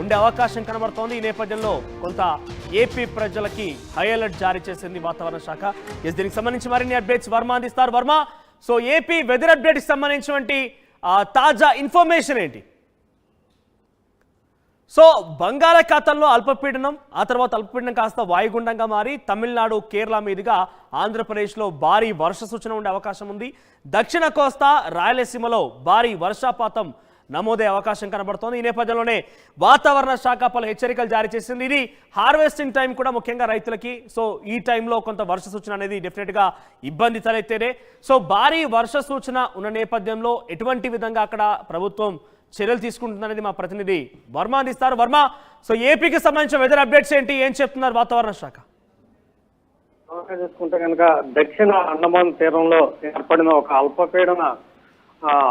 ఉండే అవకాశం కనబడుతోంది. ఈ నేపథ్యంలో కొంత ఏపీ ప్రజలకి హై అలర్ట్ జారీ చేసింది వాతావరణ శాఖ. దీనికి సంబంధించి మరిన్ని అప్డేట్స్ వర్మ అందిస్తారు. వర్మ, సో ఏపీ వెదర్ అప్డేట్కి సంబంధించినటువంటి తాజా ఇన్ఫర్మేషన్ ఏంటి? సో బంగాళాఖాతంలో అల్పపీడనం, ఆ తర్వాత అల్పపీడనం కాస్త వాయుగుండంగా మారి తమిళనాడు, కేరళ మీదుగా ఆంధ్రప్రదేశ్లో భారీ వర్ష సూచన ఉండే అవకాశం ఉంది. దక్షిణ కోస్తా, రాయలసీమలో భారీ వర్షపాతం నమోదే అవకాశం కనబడుతోంది. ఈ నేపథ్యంలోనే వాతావరణ శాఖ పలు హెచ్చరికలు జారీ చేసింది. ఇది హార్వెస్టింగ్ టైం కూడా ముఖ్యంగా రైతులకి. సో ఈ టైంలో కొంత వర్ష సూచన అనేది డెఫినెట్గా ఇబ్బంది తలెత్తేనే. సో భారీ వర్ష సూచన ఉన్న నేపథ్యంలో ఎటువంటి విధంగా అక్కడ ప్రభుత్వం చర్యలు తీసుకుంటుందనేది మా ప్రతినిధి వర్మ అందిస్తారు. వర్మ, సో ఏపీకి సంబంధించిన వెదర్ అప్డేట్స్ ఏంటి, ఏం చెప్తున్నారు వాతావరణ శాఖ? చూసుకుంటే కనుక దక్షిణ అండమాన్ తీరంలో ఏర్పడిన ఒక అల్పపీడన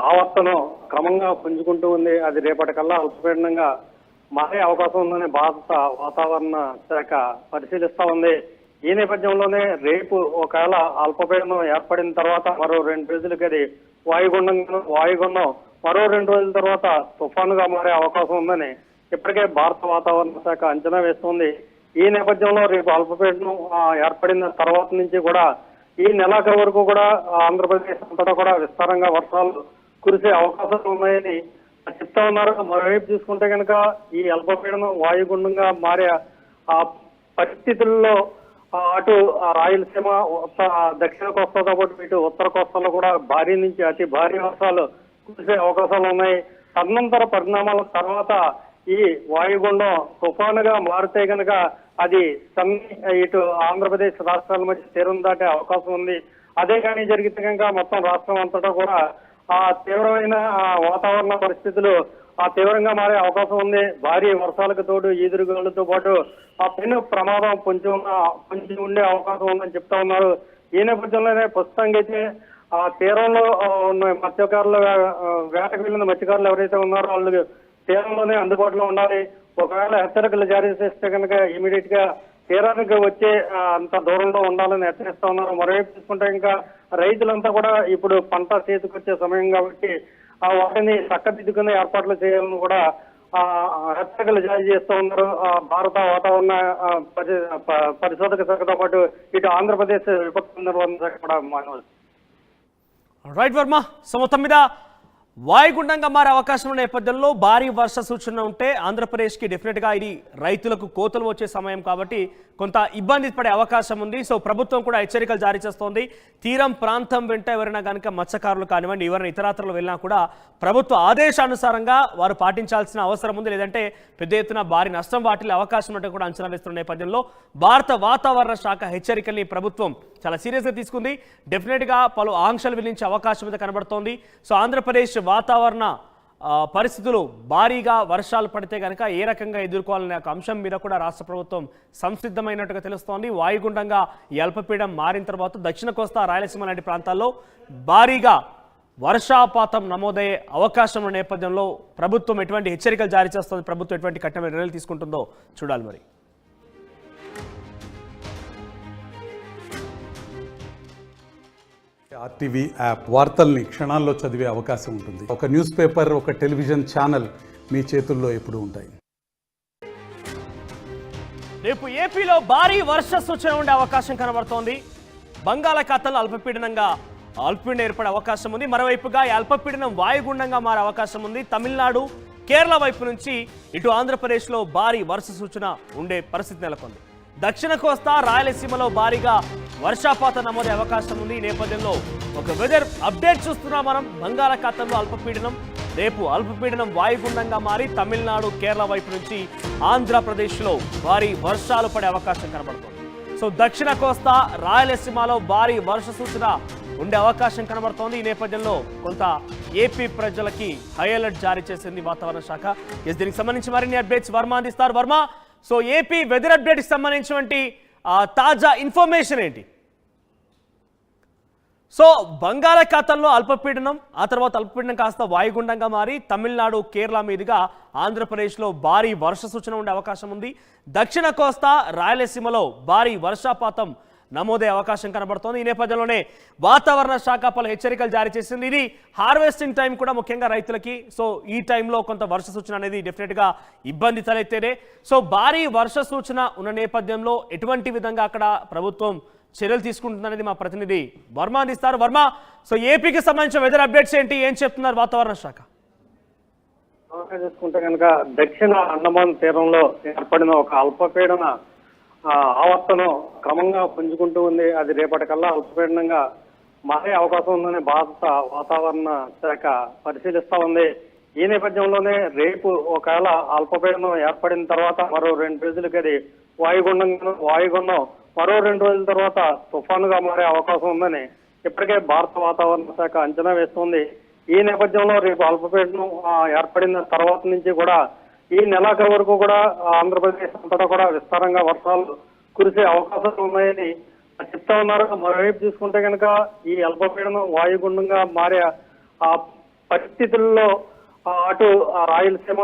ఆవర్తనం క్రమంగా పుంజుకుంటూ ఉంది. అది రేపటికల్లా అల్పపీడనంగా మారే అవకాశం ఉందని భారత వాతావరణ శాఖ పరిశీలిస్తా ఉంది. ఈ నేపథ్యంలోనే రేపు ఒకవేళ అల్పపీడనం ఏర్పడిన తర్వాత మరో 2 రోజులకి అది వాయుగుండం మరో 2 రోజుల తర్వాత తుఫానుగా మారే అవకాశం ఉందని ఇప్పటికే భారత వాతావరణ శాఖ అంచనా వేస్తుంది. ఈ నేపథ్యంలో రేపు అల్పపీడనం ఏర్పడిన తర్వాత నుంచి కూడా ఈ నెలాఖరు వరకు కూడా ఆంధ్రప్రదేశ్ అంతటా కూడా విస్తారంగా వర్షాలు కురిసే అవకాశాలు ఉన్నాయని చెప్తా ఉన్నారు. మరోవైపు చూసుకుంటే కనుక ఈ అల్పపీడనం వాయుగుండంగా మారే పరిస్థితుల్లో అటు రాయలసీమ, దక్షిణ కోస్తాతో పాటు ఇటు ఉత్తర కోస్తాలో కూడా భారీ నుంచి అతి భారీ వర్షాలు కురిసే అవకాశాలు ఉన్నాయి. తదనంతర పరిణామాల తర్వాత ఈ వాయుగుండం తుఫానుగా మారితే కనుక అది ఇటు ఆంధ్రప్రదేశ్ రాష్ట్రాల మధ్య తీరం దాటే అవకాశం ఉంది. అదే కానీ జరిగితే కనుక మొత్తం రాష్ట్రం అంతటా కూడా తీవ్రమైన వాతావరణ పరిస్థితులు తీవ్రంగా మారే అవకాశం ఉంది. భారీ వర్షాలకు తోడు ఈదురుగాలులతో పాటు పెను ప్రమాదం పొంచి ఉండే అవకాశం ఉందని చెప్తా ఉన్నారు. ఈ నేపథ్యంలోనే ప్రస్తుతానికి అయితే తీరంలో ఉన్న మత్స్యకారులు, వేటకు వెళ్ళిన మత్స్యకారులు ఎవరైతే ఉన్నారో వాళ్ళు తీరంలోనే అందుబాటులో ఉండాలి. ఒకవేళ హెచ్చరికలు జారీ చేస్తే కనుక ఇమీడియట్ గా తీరానికి వచ్చే అంత దూరంలో ఉండాలని హెచ్చరిస్తా ఉన్నారు. మరోవైపు చూసుకుంటే ఇంకా రైతులంతా కూడా ఇప్పుడు పంట చేతికొచ్చే సమయం కాబట్టి వాటిని చక్కదిద్దుకునే ఏర్పాట్లు చేయాలని కూడా హెచ్చరికలు జారీ చేస్తూ ఉన్నారు. భారత వాతావరణ పరిశోధక శాఖతో పాటు ఇటు ఆంధ్రప్రదేశ్ విపత్తు నిర్వహణ శాఖ కూడా మానవచ్చు. రైట్ వర్మ, సో మొత్తం మీద వాయుగుండంగా మారే అవకాశం ఉన్న నేపథ్యంలో భారీ వర్ష సూచన ఉంటే ఆంధ్రప్రదేశ్కి డెఫినెట్గా ఇది రైతులకు కోతలు వచ్చే సమయం కాబట్టి కొంత ఇబ్బంది పడే అవకాశం ఉంది. సో ప్రభుత్వం కూడా హెచ్చరికలు జారీ చేస్తోంది. తీరం ప్రాంతం వెంట ఎవరైనా కనుక మత్స్యకారులు కానివ్వండి, ఎవరైనా ఇతరాత్రలు వెళ్ళినా కూడా ప్రభుత్వ ఆదేశానుసారంగా వారు పాటించాల్సిన అవసరం ఉంది. లేదంటే పెద్ద ఎత్తున భారీ నష్టం వాటిల్లే అవకాశం ఉన్నట్టు కూడా అంచనా వేస్తున్న నేపథ్యంలో భారత వాతావరణ శాఖ హెచ్చరికల్ని ప్రభుత్వం చాలా సీరియస్గా తీసుకుంది. డెఫినెట్గా పలు ఆంక్షలు విధించే అవకాశం అయితే కనబడుతోంది. సో ఆంధ్రప్రదేశ్ వాతావరణ పరిస్థితులు భారీగా వర్షాలు పడితే కనుక ఏ రకంగా ఎదుర్కోవాలనే ఒక అంశం మీద కూడా రాష్ట్ర ప్రభుత్వం సంసిద్ధమైనట్టుగా తెలుస్తోంది. వాయుగుండంగా ఈ అల్పపీడనం మారిన తర్వాత దక్షిణ కోస్తా, రాయలసీమ లాంటి ప్రాంతాల్లో భారీగా వర్షాపాతం నమోదయ్యే అవకాశం ఉన్న నేపథ్యంలో ప్రభుత్వం ఎటువంటి హెచ్చరికలు జారీ చేస్తుంది, ప్రభుత్వం ఎటువంటి కఠినమైన నిర్ణయాలు తీసుకుంటుందో చూడాలి. మరి ఆర్టీవీ యాప్ వార్తల్ని క్షణాల్లో చదివే అవకాశం ఉంటుంది. ఒక న్యూస్ పేపర్, ఒక టెలివిజన్ ఛానల్ మీ చేతుల్లో ఎప్పుడూ ఉంటాయి. రేపు ఏపీలో భారీ వర్ష సూచన ఉండే అవకాశం కనబడుతోంది. బంగాళాఖాతంలో అల్పపీడనం ఏర్పడే అవకాశం ఉంది. మరోవైపుగా ఈ అల్పపీడనం వాయుగుండంగా మారే అవకాశం ఉంది. తమిళనాడు, కేరళ వైపు నుంచి ఇటు ఆంధ్రప్రదేశ్లో భారీ వర్ష సూచన ఉండే పరిస్థితి నెలకొంది. దక్షిణ కోస్తా, రాయలసీమలో భారీగా వర్షపాతం నమోదే అవకాశం ఉంది. ఈ నేపథ్యంలో ఒక వెదర్ అప్డేట్ చూస్తున్నాం మనం. బంగాళాఖాతంలో అల్పపీడనం, రేపు అల్పపీడనం వాయుగుండంగా మారి తమిళనాడు, కేరళ వైపు నుంచి ఆంధ్రప్రదేశ్లో భారీ వర్షాలు పడే అవకాశం కనబడుతుంది. సో దక్షిణ కోస్తా, రాయలసీమలో భారీ వర్ష సూచన ఉండే అవకాశం కనబడుతోంది. ఈ నేపథ్యంలో కొంత ఏపీ ప్రజలకి హై అలర్ట్ జారీ చేసింది వాతావరణ శాఖ. దీనికి సంబంధించి మరిన్ని అప్డేట్స్ వర్మ అందిస్తారు. వర్మ, సో ఏపీ వెదర్ అప్డేట్కి సంబంధించినటువంటి తాజా ఇన్ఫర్మేషన్ ఏంటి? సో బంగాళాఖాతంలో అల్పపీడనం, ఆ తర్వాత అల్పపీడనం కాస్త వాయుగుండంగా మారి తమిళనాడు, కేరళ మీదుగా ఆంధ్రప్రదేశ్లో భారీ వర్ష సూచన ఉండే అవకాశం ఉంది. దక్షిణ కోస్తా, రాయలసీమలో భారీ వర్షపాతం నమోదయ్యే అవకాశం కనబడుతోంది. ఈ నేపథ్యంలోనే వాతావరణ శాఖ పలు హెచ్చరికలు జారీ చేసింది. ఇది హార్వెస్టింగ్ టైం కూడా ముఖ్యంగా రైతులకి. సో ఈ టైంలో కొంత వర్ష సూచన అనేది డెఫినెట్గా ఇబ్బంది తలెత్తేనే. సో భారీ వర్ష సూచన ఉన్న నేపథ్యంలో ఎటువంటి విధంగా అక్కడ ప్రభుత్వం చర్యలు తీసుకుంటుందనేది మా ప్రతినిధి వర్మ అందిస్తారు. వర్మ, సో ఏపీకి సంబంధించిన వెదర్ అప్డేట్స్ ఏంటి, ఏం చెప్తున్నారు వాతావరణ శాఖ? చూసుకుంటే కనుక దక్షిణ అండమాన్ తీరంలో ఏర్పడిన ఒక అల్పపీడన ఆవర్తనం క్రమంగా పుంజుకుంటూ ఉంది. అది రేపటికల్లా అల్పపీడనంగా మారే అవకాశం ఉందని భారత వాతావరణ శాఖ పరిశీలిస్తా ఉంది. ఈ నేపథ్యంలోనే రేపు ఒకవేళ అల్పపీడనం ఏర్పడిన తర్వాత మరో 2 రోజులకి అది వాయుగుండం మరో 2 రోజుల తర్వాత తుఫానుగా మారే అవకాశం ఉందని ఇప్పటికే భారత వాతావరణ శాఖ అంచనా వేస్తోంది. ఈ నేపథ్యంలో రేపు అల్పపీడనం ఏర్పడిన తర్వాత నుంచి కూడా ఈ నెలాఖరు వరకు కూడా ఆంధ్రప్రదేశ్ అంతటా కూడా విస్తారంగా వర్షాలు కురిసే అవకాశాలు ఉన్నాయని చెప్తా ఉన్నారు. మరోవైపు చూసుకుంటే కనుక ఈ అల్పపీడనం వాయుగుండంగా మారే పరిస్థితుల్లో అటు రాయలసీమ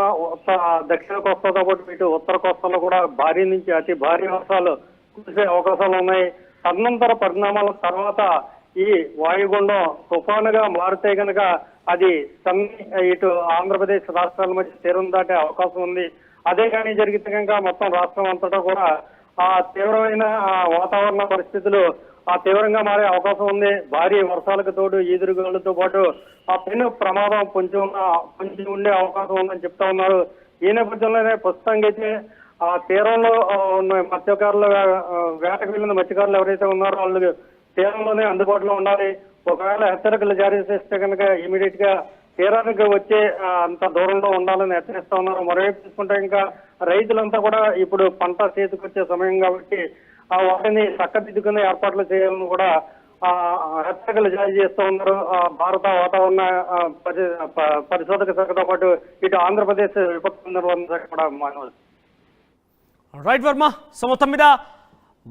దక్షిణ కోస్తాతో పాటు ఇటు ఉత్తర కోస్తాలో కూడా భారీ నుంచి అతి భారీ వర్షాలు కురిసే అవకాశాలు ఉన్నాయి. తదనంతర పరిణామాల తర్వాత ఈ వాయుగుండం తుఫానుగా మారితే కనుక అది ఇటు ఆంధ్రప్రదేశ్ రాష్ట్రాల మధ్య తీరం దాటే అవకాశం ఉంది. అదే కానీ జరిగితే కనుక మొత్తం రాష్ట్రం అంతటా కూడా తీవ్రమైన వాతావరణ పరిస్థితులు తీవ్రంగా మారే అవకాశం ఉంది. భారీ వర్షాలకు తోడు ఈదురుగాలులతో పాటు పెను ప్రమాదం పొంచి ఉండే అవకాశం ఉందని చెప్తా ఉన్నారు. ఈ నేపథ్యంలోనే ప్రస్తుతానికి అయితే తీరంలో ఉన్న మత్స్యకారులు వేటకు వెళ్ళిన మత్స్యకారులు ఎవరైతే ఉన్నారో వాళ్ళు తీరంలోనే అందుబాటులో ఉండాలి. ఒకవేళ హెచ్చరికలు జారీ చేస్తే కనుక ఇమీడియట్ గా తీరానికి వచ్చే అంత దూరంలో ఉండాలని హెచ్చరిస్తా ఉన్నారు. మరోవైపు చూసుకుంటే ఇంకా రైతులంతా కూడా ఇప్పుడు పంట చేతికొచ్చే సమయం కాబట్టి వాటిని చక్కదిద్దుకునే ఏర్పాట్లు చేయాలని కూడా హెచ్చరికలు జారీ చేస్తూ ఉన్నారు. భారత వాతావరణ పరిశోధక శాఖతో పాటు ఇటు ఆంధ్రప్రదేశ్ విపత్తు నిర్వహణ శాఖ కూడా మానవ. రైట్ వర్మ, సో మొత్తం మీద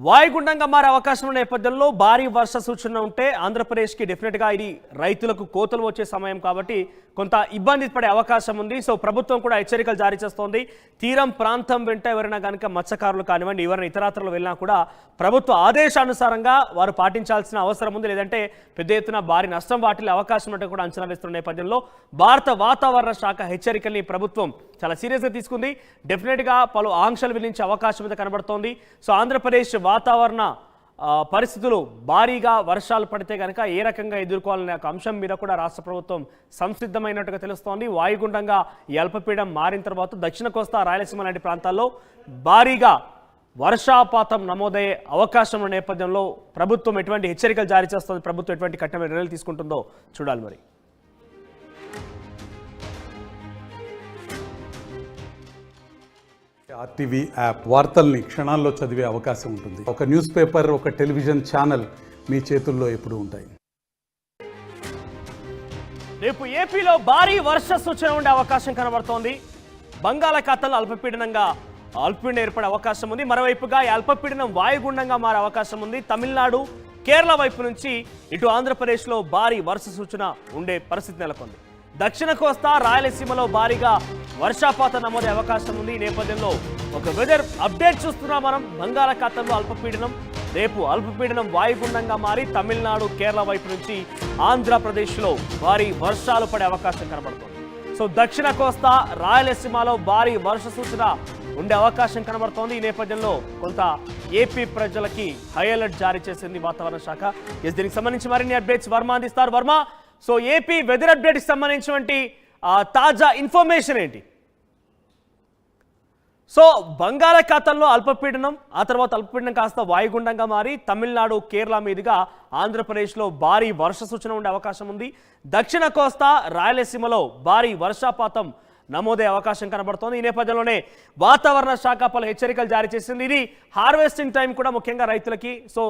వాయుగుండంగా మారే అవకాశం ఉన్న నేపథ్యంలో భారీ వర్ష సూచన ఉంటే ఆంధ్రప్రదేశ్కి డెఫినెట్గా ఇది రైతులకు కోతలు వచ్చే సమయం కాబట్టి కొంత ఇబ్బంది పడే అవకాశం ఉంది. సో ప్రభుత్వం కూడా హెచ్చరికలు జారీ చేస్తోంది. తీరం ప్రాంతం వెంట ఎవరైనా కనుక మత్స్యకారులు కానివ్వండి, ఎవరైనా ఇతరత్రలు వెళ్ళినా కూడా ప్రభుత్వ ఆదేశానుసారంగా వారు పాటించాల్సిన అవసరం ఉంది. లేదంటే పెద్ద ఎత్తున భారీ నష్టం వాటిల్లే అవకాశం ఉన్నట్టు కూడా అంచనా వేస్తున్న నేపథ్యంలో భారత వాతావరణ శాఖ హెచ్చరికల్ని ప్రభుత్వం చాలా సీరియస్గా తీసుకుంది. డెఫినెట్గా పలు ఆంక్షలు విధించే అవకాశం మీద కనబడుతోంది. సో ఆంధ్రప్రదేశ్ వాతావరణ పరిస్థితులు భారీగా వర్షాలు పడితే కనుక ఏ రకంగా ఎదుర్కోవాలనే ఒక అంశం మీద కూడా రాష్ట్ర ప్రభుత్వం సంసిద్ధమైనట్టుగా తెలుస్తోంది. వాయుగుండంగా ఈ అల్పపీడనం మారిన తర్వాత దక్షిణ కోస్తా రాయలసీమ లాంటి ప్రాంతాల్లో భారీగా వర్షాపాతం నమోదయ్యే అవకాశం ఉన్న నేపథ్యంలో ప్రభుత్వం ఎటువంటి హెచ్చరికలు జారీ చేస్తుంది, ప్రభుత్వం ఎటువంటి కఠినమైన నిర్ణయాలు తీసుకుంటుందో చూడాలి. మరి ఆర్టీవీ యాప్ వార్తల్ని క్షణాల్లో చదివే అవకాశం ఉంటుంది. ఒక న్యూస్ పేపర్, ఒక టెలివిజన్ ఛానల్ మీ చేతుల్లో ఎప్పుడూ ఉంటాయి. రేపు ఏపీలో భారీ వర్ష సూచన ఉండే అవకాశం కనబడుతోంది. బంగాళాఖాతంలో అల్పపీడనం ఏర్పడే అవకాశం ఉంది. మరోవైపుగా ఈ అల్పపీడనం వాయుగుండంగా మారే అవకాశం ఉంది. తమిళనాడు, కేరళ వైపు నుంచి ఇటు ఆంధ్రప్రదేశ్లో భారీ వర్ష సూచన ఉండే పరిస్థితి నెలకొంది. దక్షిణ కోస్తా రాయలసీమలో భారీగా వర్షాపాతం నమోదే అవకాశం ఉంది. ఈ నేపథ్యంలో ఒక వెదర్ అప్డేట్ చూస్తున్నాం మనం. బంగాళాఖాతంలో అల్పపీడనం, రేపు అల్పపీడనం వాయుగుండంగా మారి తమిళనాడు, కేరళ వైపు నుంచి ఆంధ్రప్రదేశ్లో భారీ వర్షాలు పడే అవకాశం కనబడుతుంది. సో దక్షిణ కోస్తా రాయలసీమలో భారీ వర్ష సూచన ఉండే అవకాశం కనబడుతోంది. ఈ నేపథ్యంలో కొంత ఏపీ ప్రజలకి హై అలర్ట్ జారీ చేసింది వాతావరణ శాఖ. దీనికి సంబంధించి మరిన్ని అప్డేట్స్ వర్మ అందిస్తారు. వర్మ, సో ఏపీ వెదర్ అప్డేట్కి సంబంధించినటువంటి తాజా ఇన్ఫర్మేషన్ ఏంటి? సో బంగాళాఖాతంలో అల్పపీడనం, ఆ తర్వాత అల్పపీడనం కాస్త వాయుగుండంగా మారి తమిళనాడు, కేరళ మీదుగా ఆంధ్రప్రదేశ్లో భారీ వర్ష సూచన ఉండే అవకాశం ఉంది. దక్షిణ కోస్తా రాయలసీమలో భారీ వర్షాపాతం నమోదే అవకాశం కనబడుతోంది. ఈ నేపథ్యంలోనే వాతావరణ శాఖ పలు హెచ్చరికలు జారీ చేసింది. ఇది హార్వెస్టింగ్ టైం కూడా ముఖ్యంగా రైతులకి. సో